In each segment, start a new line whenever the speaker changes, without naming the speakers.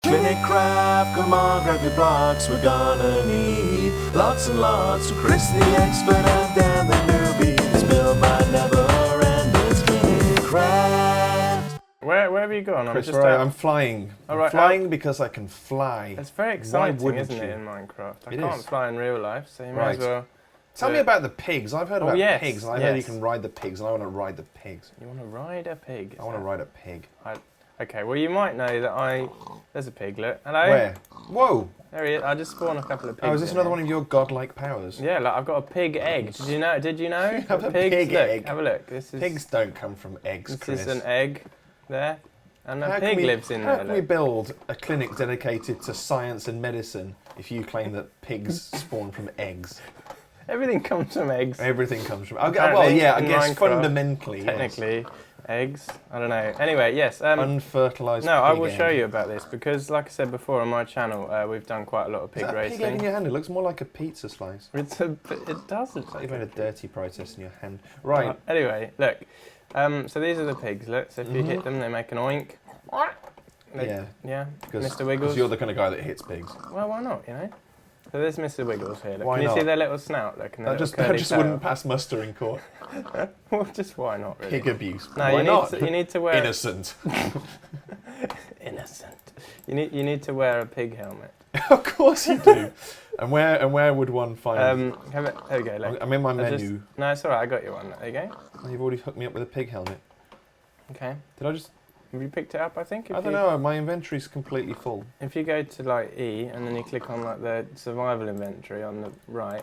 Clinic craft, come on, grab your blocks. We're gonna need lots and lots of Chris the expert and Dan the newbie. This bill might never end. It's Clinic craft.
Where have you gone?
Chris,
I'm
flying.
All right,
I'm flying because I can fly.
It's very exciting,
wouldn't
isn't
you?
it, in Minecraft? I
It
can't
is.
fly in real life, so you may as well.
Tell me about the pigs. I've heard about
yes,
pigs, and I heard you can ride the pigs, and I want to ride the pigs.
You want to ride a pig?
I want to ride a pig.
Okay, well you might know that There's a piglet. Hello?
Where? Whoa!
There he is. I just spawned a couple of pigs.
Oh, is this another one of your godlike powers?
Yeah, look, I've got a pig egg. Did you know?
You have a pig
look,
egg?
Have a look. This is,
Pigs don't come from eggs, Chris.
This is an egg there. And a
How
pig
can we-
lives in
How
there.
can we build a clinic dedicated to science and medicine if you claim that pigs spawn from eggs?
Everything comes from eggs.
Everything comes from... well,
Apparently,
yeah, I
in
guess
Minecraft,
fundamentally,
Technically, eggs. I don't know. Anyway, yes.
unfertilised
No, I
pig
will
egg.
show you about this because, like I said before on my channel, we've done quite a lot of
Is
pig
that a pig egg in
racing.
your hand? It looks more like a pizza slice.
It does look like
You've made a
pig.
dirty process in your hand. Right.
Anyway, look. So these are the pigs. Look. So if you hit them, they make an oink.
Yeah.
Yeah.
Because
Mr. Wiggles.
you're the kind of guy that hits pigs.
Well, why not? You know. So there's Mr. Wiggles here. Look.
Why
Can you
not?
see their little snout? Look. And their
That just,
little curly tail?
wouldn't pass muster in court.
Well, just why not? Really.
Pig abuse.
No,
Why not?
you need to wear.
Innocent.
Innocent. You need to wear a pig helmet.
Of course you do. And where would one find?
There we go. Look.
I'm in my
I
menu.
No, it's alright. I got you one. There you go.
Oh, you've already hooked me up with a pig helmet.
Okay.
Did I just?
Have you picked it up? I think.
I don't know. My inventory's completely full.
If you go to like E and then you click on like the survival inventory on the right,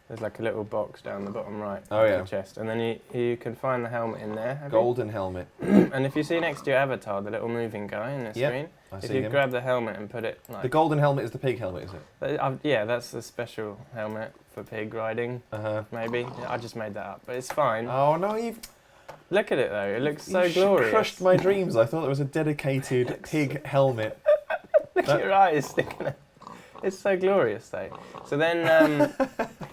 there's like a little box down the bottom right.
Oh, yeah.
The chest, and then you can find the helmet in there. Have
Golden helmet.
you? And if you see next to your avatar, the little moving guy in the
Yep,
screen,
I
if
see
you
him.
grab the helmet and put it like
The golden helmet is the pig helmet, is it?
yeah, that's the special helmet for pig riding. Maybe I just made that up, but it's fine.
Oh no, you've
Look at it though; it looks so
you've
glorious.
crushed my dreams. I thought there was a dedicated pig helmet.
Look at your eyes sticking out. It's so glorious though. So then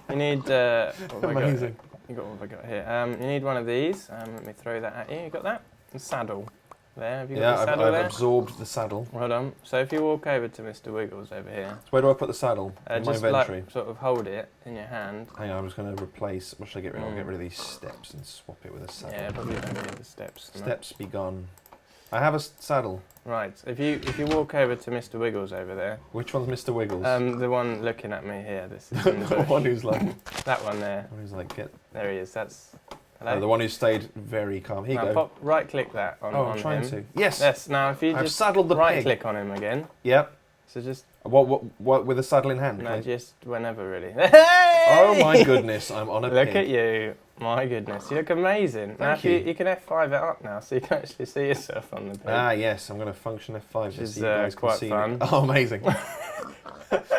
you need... what have I got?
Amazing.
You got what have I got here? You need one of these. Let me throw that at you. You got that? The saddle. There, have you got
Yeah,
the saddle
I've
there?
absorbed the saddle.
Well done. So if you walk over to Mr. Wiggles over here...
So where do I put the saddle? In my
just
inventory.
like sort of hold it in your hand.
Hang on, I'm just going to replace... What should I get rid of? I'll get rid of these steps and swap it with a saddle.
Yeah, probably don't need the steps. no.
Steps be gone. I have a saddle.
Right, if you walk over to Mr. Wiggles over there...
Which one's Mr. Wiggles?
the one looking at me here. This is in the
the
bush.
one who's like...
That one there.
The one who's like, get...
There he is. That's... Hello?
the one who stayed very calm. Here you
Now
go.
right-click that on,
Oh,
on
I'm trying
him.
to. Yes!
Yes, now if you
I've
just
saddled the pig.
right-click on him again,
Yep.
so just,
What, with a saddle in hand?
no,
okay?
just whenever really.
Oh my goodness, I'm on a
Look
pig.
at you, my goodness, you look amazing. Now
Thank
if
you.
you can F5 it up now, so you can actually see yourself on the pig.
Ah, yes, I'm going to function F5
Which
to
is,
see you guys can
quite
see
fun.
me. Oh, amazing.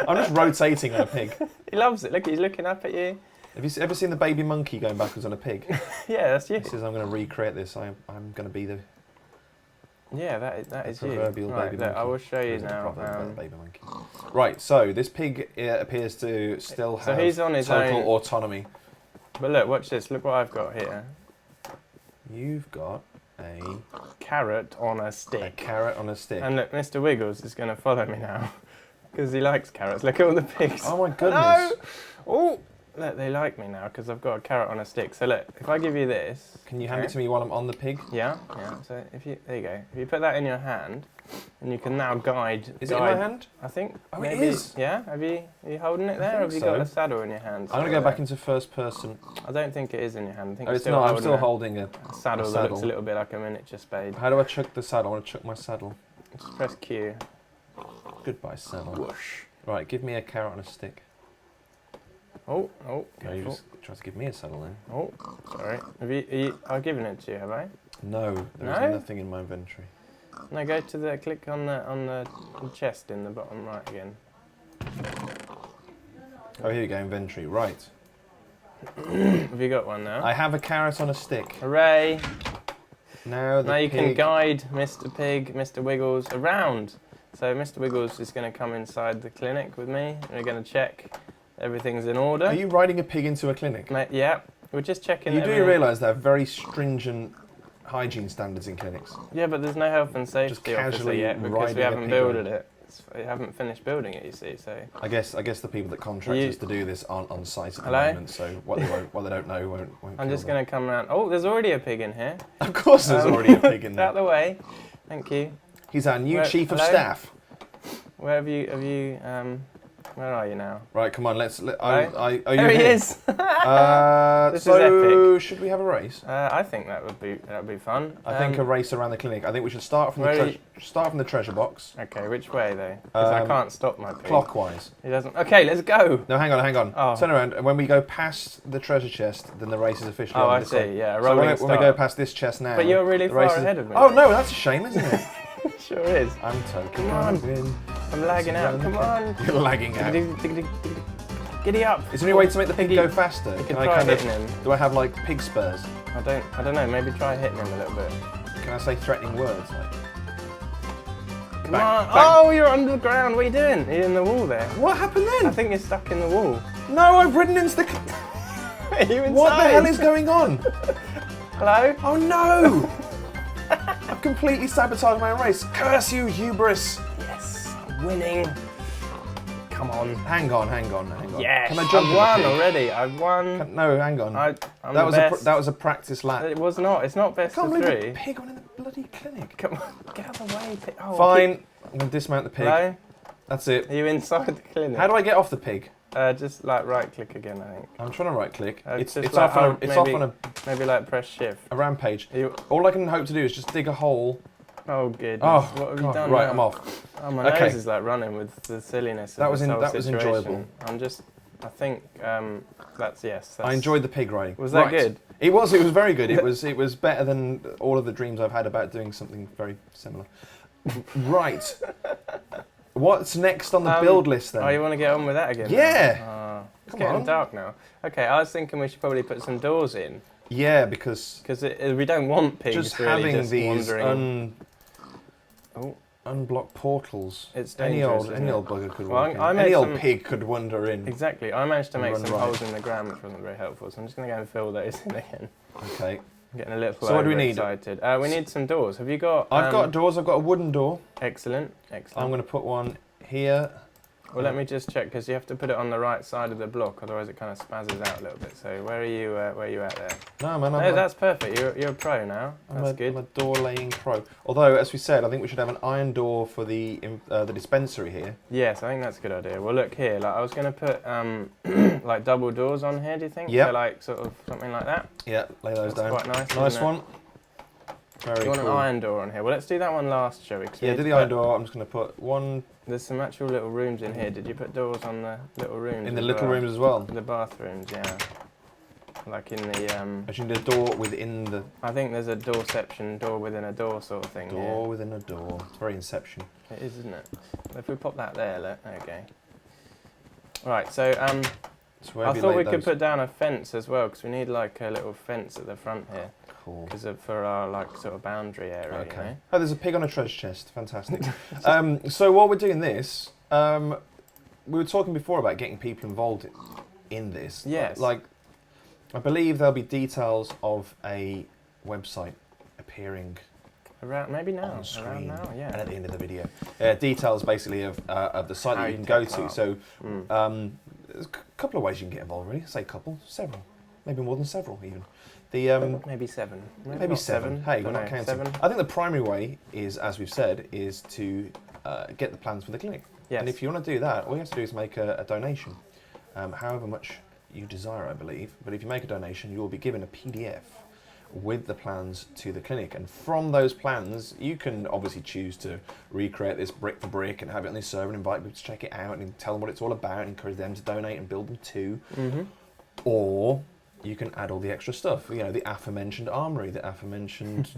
I'm just rotating on a pig.
He loves it, look, he's looking up at you.
Have you ever seen the baby monkey going backwards on a pig?
Yeah, that's you.
This is, I'm going to recreate this. I'm going to be the
Yeah, that is you.
proverbial
Right,
baby
look,
monkey.
I will show you
Isn't it
now.
proper baby monkey? Right, so this pig appears to still have
So he's on his
total
own-
autonomy.
But look, watch this, look what I've got here.
You've got a
Carrot on a stick.
carrot on a stick.
And look, Mr. Wiggles is going to follow me now. Because he likes carrots. Look at all the pigs.
Oh my goodness.
No! Oh! Look, they like me now because I've got a carrot on a stick. So look, if I give you this...
Can you hand it to me while I'm on the pig?
Yeah, yeah. So if you... There you go. If you put that in your hand, and you can now guide...
Is it in my hand?
I think...
Oh,
maybe,
it is.
Yeah? Are you holding it there? Or have you
so.
got a saddle in your hand?
I'm going to go back into first person.
I don't think it is in your hand. I think
Oh,
you're
it's
still
not. I'm
holding
still
a
holding a
saddle
a
that looks
saddle.
a little bit like a miniature spade.
How do I chuck the saddle? I want to chuck my saddle.
Just press Q.
Goodbye, saddle. Whoosh. Right, give me a carrot on a stick.
Oh,
No, you
careful.
just tried to give me a saddle then.
Oh, sorry. I've given it to you, have I?
No, there is
No?
nothing in my inventory.
No, go to the click on the chest in the bottom right again.
Oh, here you go, inventory. Right.
Have you got one now?
I have a carrot on a stick.
Hooray!
Now the
Now you can
pig-
guide Mr. Pig, Mr. Wiggles around. So Mr. Wiggles is going to come inside the clinic with me. And we're going to check everything's in order.
Are you riding a pig into a clinic?
Yeah, we're just checking.
You do realise there are very stringent
hygiene standards in clinics.
Yeah, but there's no health and safety officer
casually
yet because
riding
we
a
haven't
pig
built
around.
it. We haven't finished building it, you see. So
I guess the people that contract us to do this aren't on site at the
Hello?
moment, so what they don't know won't
I'm
kill
just
them.
going to come around. Oh, there's already a pig in here.
Of course there's already a pig in
Out
there.
the way. Thank you.
He's our new chief of
hello?
staff.
Where have you where are you now?
Right, come on, are
There
you
he
here?
is. This is
So
epic.
should we have a race?
I think that would be fun.
I think a race around the clinic. I think we should start from the treasure box.
Okay, which way though? Because I can't stop my pig.
Clockwise.
He doesn't. Okay, let's go.
No, hang on.
Oh.
Turn around, and when we go past the treasure chest, then the race is officially
Oh,
on.
I
this
see.
side.
Yeah,
So
rolling
when we
start.
go past this chest now,
But you're really
the
far
race is-
ahead of me.
Oh no, that's a shame, isn't it?
Sure is.
I'm totally
Come on.
buzzing.
I'm lagging out. Come on.
You're lagging out.
Giddy up.
Is there any way to make the pig
Piggy.
go faster?
You can
I
try
kind of,
hitting him.
do I have like pig spurs?
I don't know. Maybe try hitting him a little bit.
Can I say threatening words? Like,
Come
Bang,
on.
bang.
Oh, you're under the ground. What are you doing? You're in the wall there.
what happened
I
then?
think you're stuck in the wall.
No, I've ridden into the.
Are you inside?
What the hell is going on?
Hello?
Oh no! I've completely sabotaged my own race. Curse you, hubris!
Yes. I'm winning. Come on.
Hang on.
Yes.
Can I jump
I've won
in the pig?
already. I've won.
No, hang on.
I'm
that
the
was
best.
that was a practice lap.
It was not. It's not
I
best
can't
of
believe
three.
a pig went in the bloody clinic.
Come on. Get out of the way. Oh,
Fine. I'm gonna dismount the pig.
Hello?
That's it.
Are you inside the clinic?
How do I get off the pig?
Just like right click again, I think.
I'm trying to right click. It's
just
off
like
on a
maybe like press shift.
a rampage.
You,
All I can hope to do is just dig a hole.
oh goodness.
Oh,
what have
God.
you done
Right,
now?
I'm off.
Oh, my
Okay.
nose is like running with the silliness of this whole
That was
situation.
enjoyable.
I think that's yes. That's,
I enjoyed the pig riding.
Was that
Right.
good?
It was very good. It was better than all of the dreams I've had about doing something very similar. Right. What's next on the build list then?
Oh, you want to get on with that again?
Yeah.
Now? It's
Come
getting
on.
dark now. Okay, I was thinking we should probably put some doors in
Yeah, because
because we don't want pigs
just
really
having
just
these
wandering.
unblocked portals.
It's
Any
dangerous,
old
isn't it?
bugger could
Well,
walk in.
I made
Any old
some-
pig could wander in.
Exactly. I managed to make
Run
some
right.
holes in the ground, which wasn't very helpful. So I'm just going to go and fill those in again.
Okay.
I'm getting a little
So what do we need?
excited. We need some doors. Have you got?
I've got doors. I've got a wooden door.
Excellent.
I'm
Excellent.
going to put one here.
Well, let me just check because you have to put it on the right side of the block, otherwise it kind of spazzes out a little bit. So where are you? Where are you at there?
No, man.
No, that's perfect. You're a pro now. That's good.
I'm a door laying pro. Although, as we said, I think we should have an iron door for the dispensary here.
Yes, I think that's a good idea. Well, look here. Like I was going to put like double doors on here. Do you think?
Yep.
So like sort of something like that.
Yeah, lay those
That's
down.
quite nice.
Nice
isn't it?
one. Very
You want
cool.
an iron door on here? Well, let's do that one last, shall we? 'Cause we
Yeah,
need
do
to
the iron
put-
door. I'm just going to put one
There's some actual little rooms in here. Did you put doors on the little rooms?
in the
as
little
well?
rooms as well.
The bathrooms, yeah. Like in the
Actually, need a door within the
I think there's a doorception, door within a door sort of thing.
door within a door. It's very Inception.
Yeah. It is, isn't it? If we pop that there, look. Okay. Right. So
So where
I
have you
thought we
laid
could
those?
put down a fence as well because we need like a little fence at the front here
Cool.
because for our like sort of boundary area. You
Okay.
know?
Oh, there's a pig on a treasure chest. Fantastic. So while we're doing this, we were talking before about getting people involved in this.
Yes.
Like, I believe there'll be details of a website appearing
Around maybe now.
on
Around
screen
now,
and
yeah.
at the end of the video. Details basically of the site
How
that
you
you can go
take
to.
part.
So
Mm.
there's a couple of ways you can get involved, really. Say couple, several, maybe more than several even. The
Maybe seven.
maybe
not
seven. Hey, we're
Dunno,
not counting.
Seven.
I think the primary way is, as we've said, is to get the plans for the clinic.
Yes.
And if you want to do that, all you have to do is make a donation, however much you desire, I believe. But if you make a donation, you will be given a PDF with the plans to the clinic. And from those plans, you can obviously choose to recreate this brick for brick and have it on this server and invite people to check it out and tell them what it's all about and encourage them to donate and build them too.
Mm-hmm.
Or you can add all the extra stuff, you know, the aforementioned armory, the aforementioned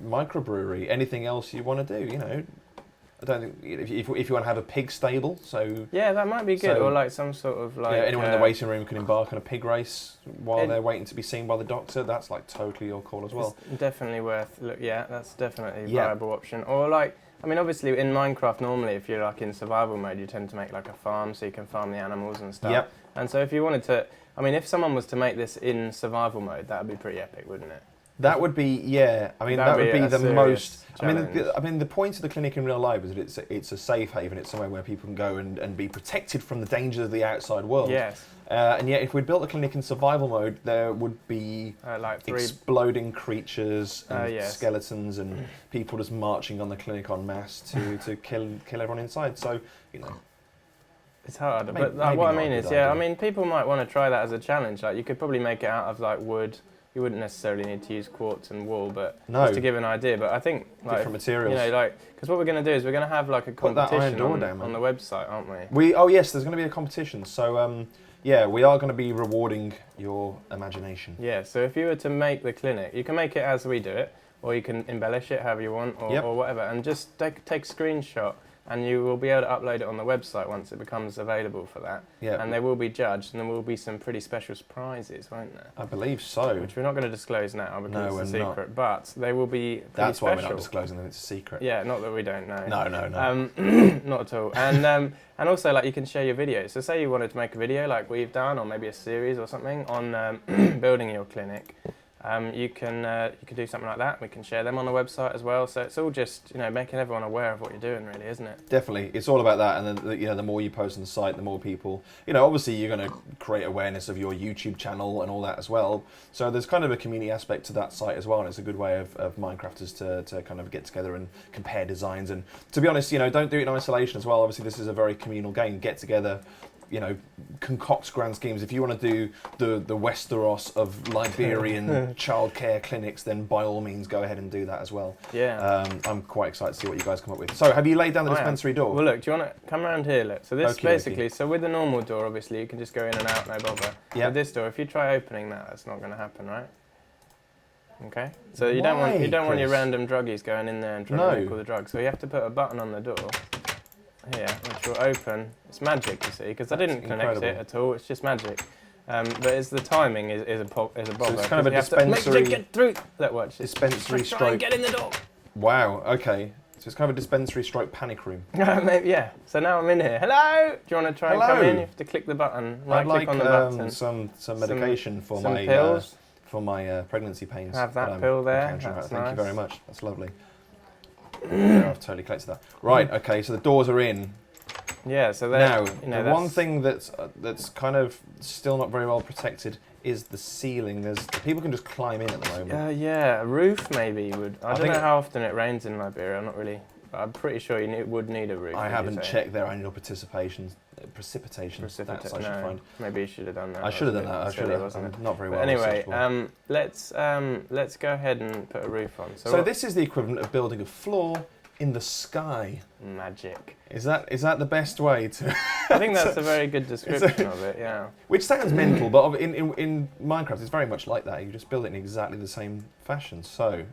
microbrewery, anything else you want to do, you know. I don't think, if you want to have a pig stable, so
Yeah, that might be good.
So-
or like some sort of like.
yeah, anyone in the waiting room can embark on a pig race while
It-
they're waiting to be seen by the doctor. That's like totally your call as well.
It's definitely worth. Look, yeah, that's definitely a
Yeah.
viable option. Or like, I mean, obviously in Minecraft, normally if you're like in survival mode, you tend to make like a farm so you can farm the animals and stuff.
Yep.
And so if you wanted to, I mean, if someone was to make this in survival mode, that would be pretty epic, wouldn't it?
That would be, yeah. I mean,
That'd
that would
be
be
a
the
serious
most.
challenge.
I mean, the point of the clinic in real life is that it's a safe haven. It's somewhere where people can go and be protected from the dangers of the outside world.
Yes.
And yet, if we'd built a clinic in survival mode, there would be
Like 3.
exploding creatures and
Yes.
skeletons and people just marching on the clinic en masse to kill everyone inside. So, you know.
It's hard,
Maybe-
but
maybe
what I
not a
mean
good
is, yeah, I
idea.
mean, people might want to try that as a challenge. Like, you could probably make it out of like wood. You wouldn't necessarily need to use quartz and wool, but
No.
just to give an idea. But I think like,
Different materials.
You know, like, because what we're going to do is we're going to have like a
Put that iron
competition
door down,
on
man.
the website, aren't we?
Oh yes, there's going to be a competition. So yeah, we are going to be rewarding your imagination.
Yeah. So if you were to make the clinic, you can make it as we do it, or you can embellish it however you want, or,
Yep.
or whatever, and just take a screenshot. And you will be able to upload it on the website once it becomes available for that.
Yeah,
And they will be judged, and there will be some pretty special surprises, won't there?
I believe so.
Which we're not going to disclose now
No,
because it's a
we're not.
secret, but they will be pretty
That's why
special.
we're not disclosing them. It's a secret.
Yeah, not that we don't know.
No.
Not at all. And also, like, you can share your videos. So say you wanted to make a video like we've done, or maybe a series or something on building your clinic. You can do something like that. We can share them on the website as well. So it's all just, you know, making everyone aware of what you're doing, really, isn't it?
Definitely, it's all about that. And then, you know, the more you post on the site, the more people, you know, obviously you're going to create awareness of your YouTube channel and all that as well. So there's kind of a community aspect to that site as well, and it's a good way of Minecrafters to kind of get together and compare designs. And to be honest, you know, don't do it in isolation as well. Obviously, this is a very communal game. Get together. You know, concoct grand schemes. If you want to do the Westeros of Liberian childcare clinics, then by all means go ahead and do that as well.
Yeah.
I'm quite excited to see what you guys come up with. So, have you laid down the
I am.
dispensary door?
Well, look, do you want to come around here? Look. So this
Okie
basically, so with the normal door, obviously, you can just go in and out, no bother.
Yeah.
With this door, if you try opening that, that's not going to happen, right? Okay. So you don't want your
Chris?
random druggies going in there and trying to make all the drugs. So you have to put a button on the door here, which will open. It's magic, you see, because I didn't connect it at all. It's just magic. But it's the timing is a bother.
So it's kind of a
'cause you have to
dispensary.
make sure you get through. That watch.
Dispensary
Try
stroke.
and get in the door.
Wow. Okay. So it's kind of a dispensary stroke panic room.
Maybe, yeah. So now I'm in here. Hello. Do you want to try and come
Hello.
in? You have to click the button.
I'd
Right
like
click on the button.
some medication for
some
my
pills.
pregnancy pains.
Have that
I'm
pill there,
encountering.
that's
Thank you
nice.
very much. That's lovely. Yeah, I've totally collected that. Right. Okay. So the doors are in.
Yeah. So
Now,
you know,
the one thing that's kind of still not very well protected is the ceiling. People can just climb in at the moment.
yeah, a roof maybe would. I don't
think
know how often it rains in Liberia. I'm not really. But I'm pretty sure you would need a roof.
I
would you
haven't
say?
checked their annual precipitation. That's I should
no,
find.
maybe you should have done that.
I should have done
was a
that.
bit
I should
silly,
have.
wasn't
I'm
it?
not very
But
well.
anyway,
researchable.
let's go ahead and put a roof on.
So
what-
this is the equivalent of building a floor in the sky.
magic.
Is that the best way to?
I think that's a very good description of it. Yeah.
Which sounds mental, but in Minecraft it's very much like that. You just build it in exactly the same fashion. So,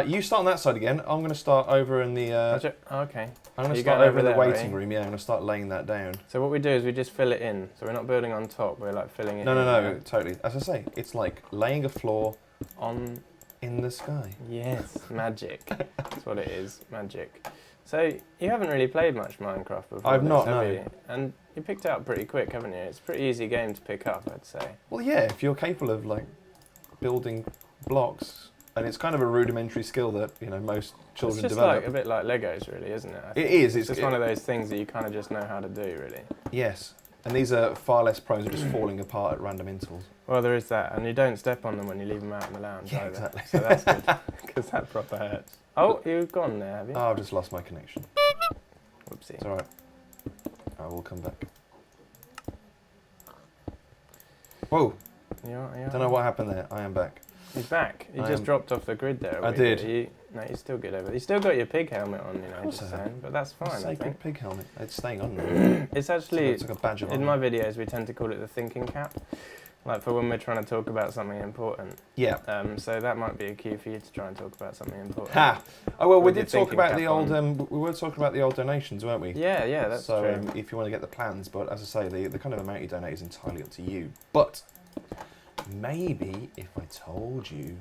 you start on that side again. I'm going to start over in the.
Okay.
I'm going to
you
start
going
over in the
over there,
waiting
are
room. Yeah, I'm going to start laying that down.
So what we do is we just fill it in. So we're not building on top. We're like filling it.
No,
in
totally. As I say, it's like laying a floor
on.
in the sky.
Yes, magic. That's what it is, magic. So you haven't really played much Minecraft before.
I've not,
have
no.
you? And you picked it up pretty quick, haven't you? It's a pretty easy game to pick up, I'd say.
Well, yeah, if you're capable of like building blocks, and it's kind of a rudimentary skill that most children
It's just
develop.
like a bit like Legos, really, isn't it? I
It
think
is.
It's just one of those things that you kind of just know how to do, really.
Yes, and these are far less prone to just falling apart at random intervals.
Well, there is that, and you don't step on them when you leave them out in the lounge.
Yeah,
either.
exactly.
So that's good, because that proper hurts. Oh, you've gone there, have you?
Oh, I've just lost my connection.
Whoopsie.
It's all right. I will come back. Whoa! Don't know what happened there. I am back.
He's back. You
I
just
am-
dropped off the grid there. a
I
wee bit.
did.
No, you're still good over there. You still got your pig helmet on,
course
just
I have.
saying. But that's fine, I
Sacred
think.
pig helmet. It's staying on now.
It's actually,
It's like a badge of
in
honor.
my videos, we tend to call it the thinking cap. Like for when we're trying to talk about something important.
Yeah.
So that might be a cue for you to try and talk about something important.
Ha! Oh well, we
With your
did talk
thinking
about
cap
the old.
on.
We were talking about the old donations, weren't we?
Yeah, that's
so,
true.
if you want to get the plans, but as I say, the kind of amount you donate is entirely up to you. But maybe if I told you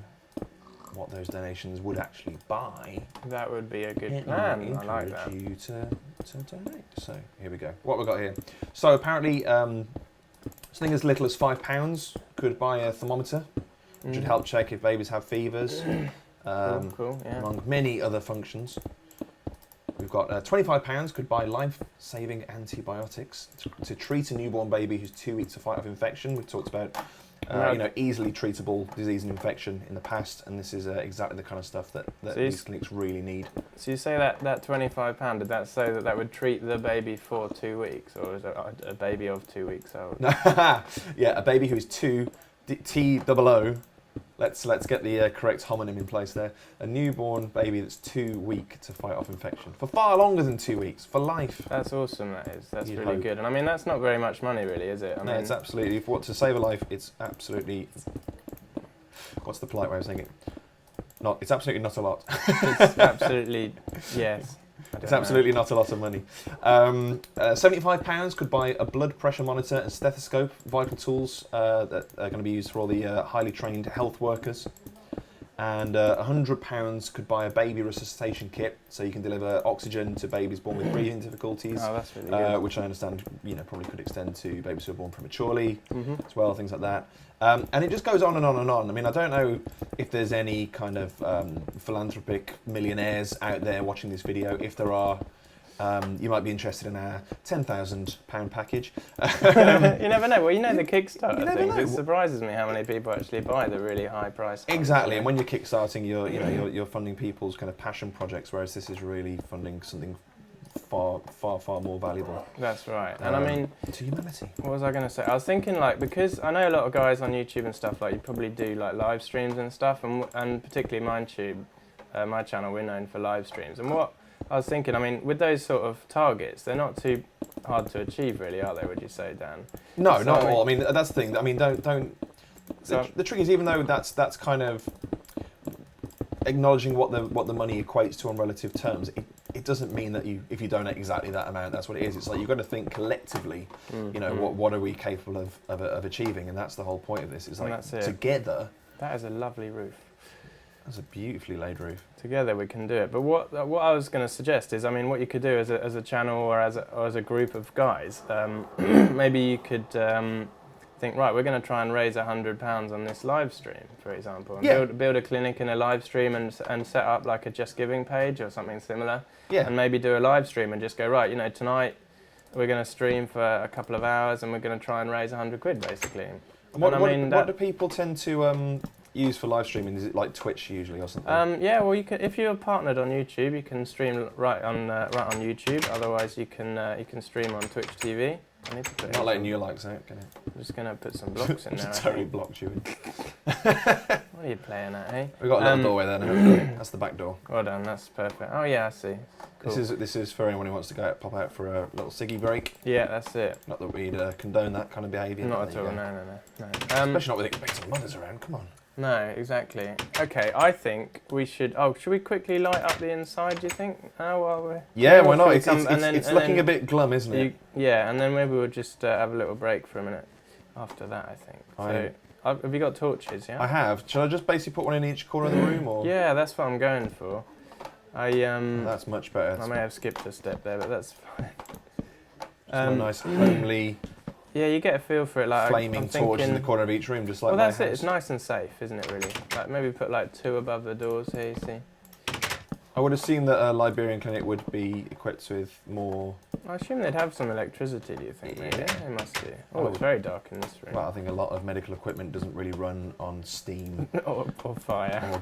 what those donations would actually buy,
That would be a good
it
plan.
might
I like
encourage
that.
you to donate. So here we go. What we got here? So apparently, something as little as £5 could buy a thermometer, which would help check if babies have fevers,
Cool, yeah.
among many other functions. We've got £25 could buy life-saving antibiotics to treat a newborn baby who's 2 weeks to fight off infection. We've talked about easily treatable disease and infection in the past, and this is exactly the kind of stuff that these clinics really need.
So you say that £25, did that say that would treat the baby for 2 weeks, or is it a baby of 2 weeks old?
Yeah, a baby who is 2 T-O-O. Let's get the correct homonym in place there. A newborn baby that's 2 weeks to fight off infection for far longer than 2 weeks, for life.
That's awesome. That is. That's
You'd
really
hope.
good. And I mean, that's not very much money, really, is it? I
No,
mean,
it's absolutely, to save a life, it's absolutely, what's the polite way of saying it? It's absolutely not a lot.
It's absolutely, yes.
It's absolutely not a lot of money. £75 could buy a blood pressure monitor and stethoscope, vital tools that are going to be used for all the highly trained health workers. And £100 could buy a baby resuscitation kit, so you can deliver oxygen to babies born with breathing difficulties.
Oh, that's really good.
Which I understand, probably could extend to babies who are born prematurely as well, things like that. And it just goes on and on and on. I mean, I don't know if there's any kind of philanthropic millionaires out there watching this video. If there are, you might be interested in our £10,000 package.
You never know. Well, the Kickstarter things. It surprises me how many people actually buy the really high price.
Exactly, and when you're kickstarting, you're funding people's kind of passion projects, whereas this is really funding something far more valuable.
That's right. And I mean,
to humanity.
What was I going to say? I was thinking, because I know a lot of guys on YouTube and stuff, you probably do live streams and stuff, and particularly my channel, we're known for live streams. And what I was thinking, I mean, with those sort of targets, they're not too hard to achieve, really, are they? Would you say, Dan?
No, so, not at all. I mean, that's the thing. I mean, don't. The trick is, even though that's kind of acknowledging what the money equates to on relative terms, it doesn't mean that if you donate exactly that amount, that's what it is. It's like you've got to think collectively. What are we capable of achieving, and that's the whole point of this. It's like together. That
is a lovely roof.
That's a beautifully laid roof.
Together we can do it. But what I was going to suggest is, I mean, what you could do as a channel or as a group of guys, maybe you could think, right, we're going to try and raise £100 on this live stream, for example, and build a clinic in a live stream and set up like a Just Giving page or something similar, and maybe do a live stream and just go, right, tonight we're going to stream for a couple of hours and we're going to try and raise £100 basically.
What do people tend to use for live streaming? Is it like Twitch usually or something?
Yeah, well, you can, if you're partnered on YouTube, you can stream right on YouTube. Otherwise, you can stream on Twitch TV. I need to put
not letting your likes out, can it?
I'm just going to put some blocks in there.
Totally blocked you in.
What are you playing at, hey?
We've got a little doorway there now. That's the back door.
Well done, that's perfect. Oh yeah, I see. Cool.
This is for anyone who wants to pop out for a little ciggy break.
Yeah, that's it.
Not that we'd condone that kind of behaviour.
Not at all, no.
Especially not with expecting mothers around, come on.
No, exactly. Okay, I think we should... Oh, should we quickly light up the inside, do you think?
Yeah, why not? It's looking a bit glum, isn't it?
Yeah, and then maybe we'll just have a little break for a minute after that, I think. So, have you got torches, yeah?
I have. Shall I just basically put one in each corner of the room? Or?
Yeah, that's what I'm going for.
That's much better.
I may have skipped a step there, but that's fine.
A nice homely...
Yeah, you get a feel for it,
flaming torch in the corner of each room, just like.
Well, that's it. It's nice and safe, isn't it? Really. Maybe put 2 above the doors here. You see.
I would assume that a Liberian clinic would be equipped with more.
I assume they'd have some electricity. Do you think? Maybe they must do. Oh, it's very dark in this room.
Well, I think a lot of medical equipment doesn't really run on steam
or fire.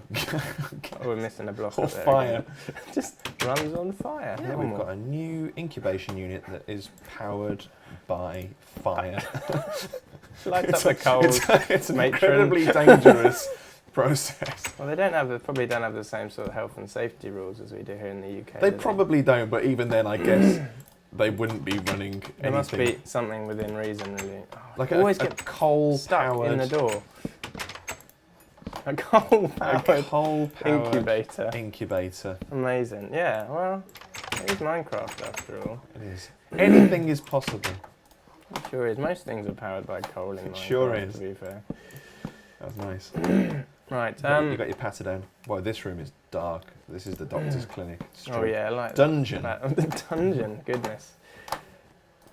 We're missing a block.
Or fire.
Just runs on fire.
Yeah, we've got a new incubation unit that is powered by fire.
Lights up the cold.
It's an incredibly dangerous process.
Well, they probably don't have the same sort of health and safety rules as we do here in the UK.
They probably don't, but even then, I guess they wouldn't be running anything.
There must be something within reason, really.
Like always get coal
stuck
powered
in the door. A coal-powered
incubator.
Amazing. Yeah. Well, it is Minecraft after all.
It is. Anything is possible.
It sure is. Most things are powered by coal in Minecraft.
Sure is.
To be fair.
That's nice.
Right.
You got your patter down. Well, this room is dark. This is the doctor's clinic.
Oh yeah, I like
dungeon.
The dungeon. Goodness.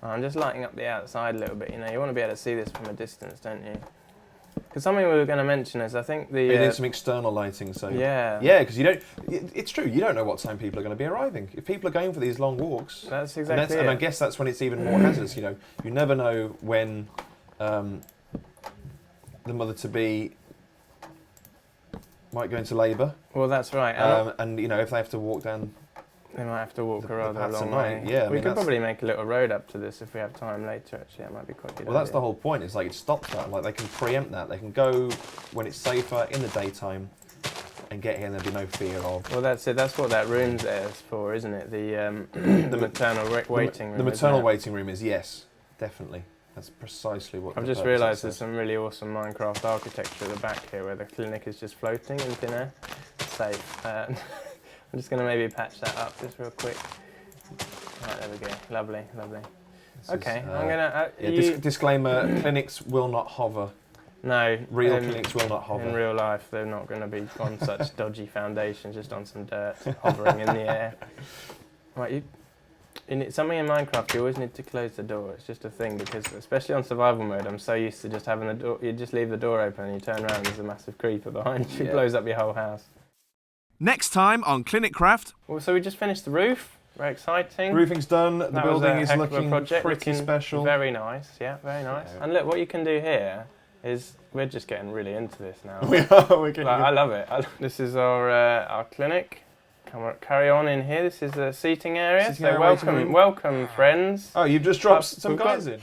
I'm just lighting up the outside a little bit. You want to be able to see this from a distance, don't you? Because something we were going to mention is I think the...
You need some external lighting, so...
Yeah.
Yeah, because you don't... It's true, you don't know what time people are going to be arriving. If people are going for these long walks...
That's exactly it.
And I guess that's when it's even more hazardous, you know. You never know when the mother-to-be might go into labour.
Well, that's right.
And, you know, if they have to walk down...
They might have to walk a rather long
way.
way.
Yeah,
we could probably make a little road up to this if we have time later, actually. That might be quite good.
Well, that's the whole point. It's like it stops that. Like, they can preempt that. They can go when it's safer in the daytime and get here and there'll be no fear of...
Well, that's it. That's what that room's there is for, isn't it? The maternal waiting room.
The maternal waiting room is, yes, definitely. That's precisely what...
I've just realised there's some really awesome Minecraft architecture at the back here where the clinic is just floating in thin air. Safe. I'm just going to maybe patch that up just real quick. Right, there we go. Lovely, lovely. Okay, I'm going to...
disclaimer, clinics will not hover.
No.
Real clinics will not hover.
In real life, they're not going to be on such dodgy foundations, just on some dirt, hovering in the air. Right, something in Minecraft, you always need to close the door. It's just a thing, because especially on survival mode, I'm so used to just having the door... You just leave the door open and you turn around and there's a massive creeper behind you. It blows up your whole house.
Next time on Clinic Craft.
Well, so we just finished the roof. Very exciting.
Roofing's done. The building is looking
pretty
special.
Very nice. Yeah, very nice. Yeah. And look, what you can do here is we're just getting really into this now.
We are. We're getting
I love it. This is our clinic. Carry on in here. This is the seating area. Welcome, friends.
Oh, you've just dropped some guys in.